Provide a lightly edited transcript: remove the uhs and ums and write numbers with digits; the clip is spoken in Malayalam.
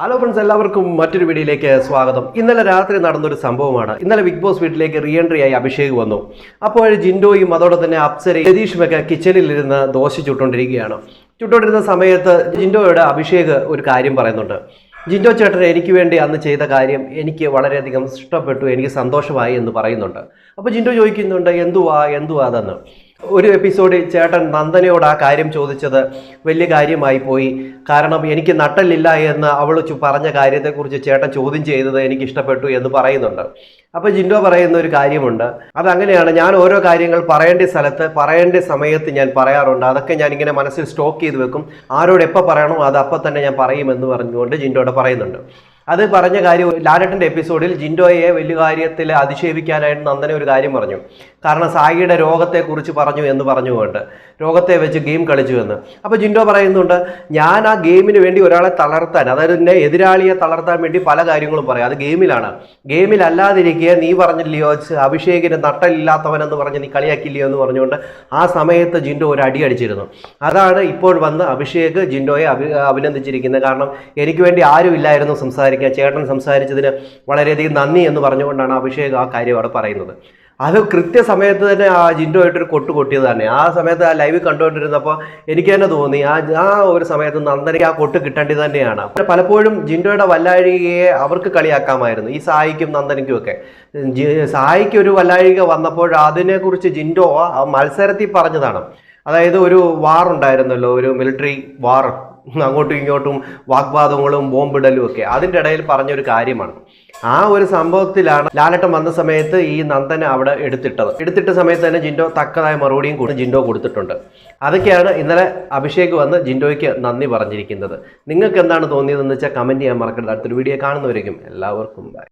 ഹലോ ഫ്രണ്ട്സ്, എല്ലാവർക്കും മറ്റൊരു വീഡിയോയിലേക്ക് സ്വാഗതം. ഇന്നലെ രാത്രി നടന്നൊരു സംഭവമാണ്. ഇന്നലെ ബിഗ് ബോസ് വീട്ടിലേക്ക് റീ എൻട്രി ആയി അഭിഷേക് വന്നു. അപ്പോൾ ജിൻഡോയും അതോടെ തന്നെ അപ്സരയും രതീഷുമൊക്കെ കിച്ചണിലിരുന്ന് ദോശ ചുട്ടുകൊണ്ടിരിക്കുകയാണ്. ചുട്ടുകൊണ്ടിരുന്ന സമയത്ത് ജിൻഡോയോട് അഭിഷേക് ഒരു കാര്യം പറയുന്നുണ്ട്. ജിൻഡോ ചേട്ടൻ എനിക്ക് വേണ്ടി അന്ന് ചെയ്ത കാര്യം എനിക്ക് വളരെയധികം ഇഷ്ടപ്പെട്ടു, എനിക്ക് സന്തോഷമായി എന്ന് പറയുന്നുണ്ട്. അപ്പോൾ ജിൻഡോ ചോദിക്കുന്നുണ്ട്, എന്തുവാ അതെന്ന്. ഒരു എപ്പിസോഡിൽ ചേട്ടൻ നന്ദനയോട് ആ കാര്യം ചോദിച്ചത് വലിയ കാര്യമായി പോയി. കാരണം എനിക്ക് നട്ടലില്ല എന്ന് അവൾ പറഞ്ഞ കാര്യത്തെക്കുറിച്ച് ചേട്ടൻ ചോദ്യം ചെയ്തത് എനിക്ക് ഇഷ്ടപ്പെട്ടു എന്ന് പറയുന്നുണ്ട്. അപ്പോൾ ജിൻഡോ പറയുന്ന ഒരു കാര്യമുണ്ട്, അതങ്ങനെയാണ്. ഞാൻ ഓരോ കാര്യങ്ങൾ പറയേണ്ട സ്ഥലത്ത് പറയേണ്ട സമയത്ത് ഞാൻ പറയാറുണ്ട്. അതൊക്കെ ഞാൻ ഇങ്ങനെ മനസ്സിൽ സ്റ്റോക്ക് ചെയ്ത് വെക്കും. ആരോട് എപ്പോൾ പറയണോ അത് അപ്പം തന്നെ ഞാൻ പറയുമെന്ന് പറഞ്ഞുകൊണ്ട് ജിൻഡോയുടെ പറയുന്നുണ്ട്. അത് പറഞ്ഞ കാര്യം ലാലേട്ടൻ്റെ എപ്പിസോഡിൽ ജിൻഡോയെ വലിയ കാര്യത്തിൽ അധിക്ഷേപിക്കാനായിട്ട് നന്ദന ഒരു കാര്യം പറഞ്ഞു. കാരണം സായിയുടെ രോഗത്തെക്കുറിച്ച് പറഞ്ഞു എന്ന് പറഞ്ഞുകൊണ്ട് രോഗത്തെ വെച്ച് ഗെയിം കളിച്ചു എന്ന്. അപ്പോൾ ജിൻഡോ പറയുന്നുണ്ട്, ഞാൻ ആ ഗെയിമിന് വേണ്ടി ഒരാളെ തളർത്താൻ, അതായത് എൻ്റെ എതിരാളിയെ തളർത്താൻ വേണ്ടി പല കാര്യങ്ങളും പറയും. അത് ഗെയിമിലാണ്. ഗെയിമിലല്ലാതിരിക്കുക നീ പറഞ്ഞില്ലയോ അഭിഷേകിന് നട്ടലില്ലാത്തവനെന്ന് പറഞ്ഞ് നീ കളിയാക്കില്ലയോ എന്ന് പറഞ്ഞുകൊണ്ട് ആ സമയത്ത് ജിൻഡോ ഒരു അടി അടിച്ചിരുന്നു. അതാണ് ഇപ്പോൾ വന്ന് അഭിഷേക് ജിൻഡോയെ അഭിനന്ദിച്ചിരിക്കുന്നത്. കാരണം എനിക്ക് വേണ്ടി ആരും ഇല്ലായിരുന്നു സംസാരിക്കാൻ, ചേട്ടൻ സംസാരിച്ചതിന് വളരെയധികം നന്ദി എന്ന് പറഞ്ഞുകൊണ്ടാണ് അഭിഷേക് ആ കാര്യം അവിടെ പറയുന്നത്. അത് കൃത്യസമയത്ത് തന്നെ ആ ജിൻഡോ ആയിട്ടൊരു കൊട്ടിയത് തന്നെ. ആ സമയത്ത് ആ ലൈവ് കണ്ടുകൊണ്ടിരുന്നപ്പോൾ എനിക്ക് തന്നെ തോന്നി ആ ഒരു സമയത്ത് നന്ദനയ്ക്ക് ആ കൊട്ട് കിട്ടേണ്ടത് തന്നെയാണ്. പലപ്പോഴും ജിൻഡോയുടെ വല്ലാഴികയെ അവർക്ക് കളിയാക്കാമായിരുന്നു, ഈ സായിക്കും നന്ദനയ്ക്കും ഒക്കെ. സായിക്ക് ഒരു വല്ലാഴിക വന്നപ്പോൾ അതിനെക്കുറിച്ച് ജിൻഡോ ആ മത്സരത്തിൽ പറഞ്ഞതാണ്. അതായത് ഒരു വാർ ഉണ്ടായിരുന്നല്ലോ, ഒരു മിലിറ്ററി വാർ, അങ്ങോട്ടും ഇങ്ങോട്ടും വാഗ്വാദങ്ങളും ബോംബിടലും ഒക്കെ. അതിൻ്റെ ഇടയിൽ പറഞ്ഞൊരു കാര്യമാണ്. ആ ഒരു സംഭവത്തിലാണ് ലാലേട്ടൻ വന്ന സമയത്ത് ഈ നന്ദന അവിടെ എടുത്തിട്ട സമയത്ത് തന്നെ ജിൻഡോ തക്കതായ മറുപടിയും കൂടി ജിൻഡോ കൊടുത്തിട്ടുണ്ട്. അതൊക്കെയാണ് ഇന്നലെ അഭിഷേക് വന്ന് ജിൻഡോയ്ക്ക് നന്ദി പറഞ്ഞിരിക്കുന്നത്. നിങ്ങൾക്ക് എന്താണ് തോന്നിയതെന്ന് വെച്ചാൽ കമൻറ്റ് ചെയ്യാൻ മറക്കരുത്. അടുത്തൊരു വീഡിയോ കാണുന്നവരേക്കും എല്ലാവർക്കും ബൈ.